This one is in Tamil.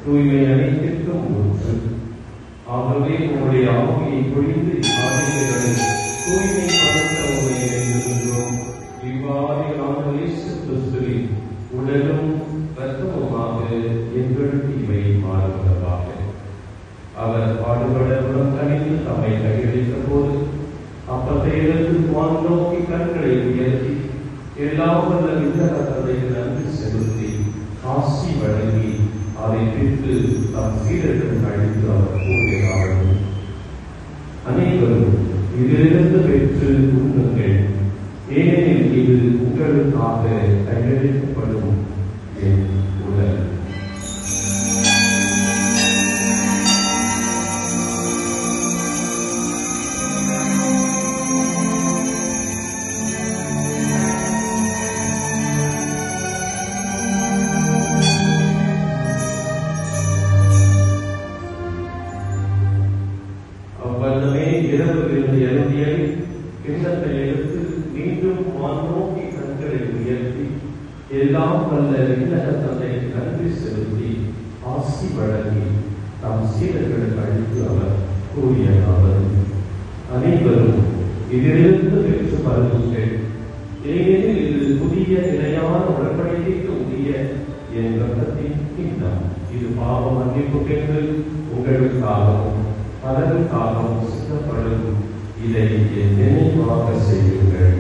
தூய்மை அனைத்திற்கும் ஊற்று. ஆகவே உங்களுடைய ஆவியை பொழிந்து ஆவிகளை தூய்மைப்படுத்த உண்மை வேண்டுகின்றோம். இவ்வாறு நாங்கள் இயேசு கிறிஸ்துவின் உடலும் இரத்தமுமாக எங்களுக்கு இவை மாறுவதாக. அவர் பாடுபட உடன் கணிந்து தம்மை கையளித்த போது அப்பத்தை எடுத்து வான் நோக்கி கண்களை உயர்த்தி எல்லாம் வல்ல விண்ணக தந்தைக்கு நன்றி செலுத்தி ஆசி வழங்கி அதை பிரித்து தம் சீடர்கள் அழைத்து அவர் கூறினார்கள், அனைவரும் இதிலிருந்து பெற்று உண்ணுங்கள், ஏனெனில் இது உங்களுக்காக கையளிக்கப்படும் என் உடல். அவ்வளவே இரவுகளில் எழுதியை கிண்ணத்தை எடுத்து மீண்டும் வான் நோக்கி கண்களை உயர்த்தி எல்லாம் வல்ல விண்ணக தந்தைக்கு நன்றி செலுத்தி ஆசி வழங்கி தம் சீடர்களுக்கு அழைத்து அவர் கூறியதாவது, அனைவரும் இதிலிருந்து பெற்று பருகுங்கள், ஏனெனில் இது புதிய நிலையான உடன்படிக்கைக்கு உரிய என் இரத்தத்தின் கிண்ணம். இது பாவ மன்னிப்புக்கென்று உங்களுக்காகவும் பலருக்காகவும் சித்தப்படும். இதை என் நினைவாக செய்யுங்கள்.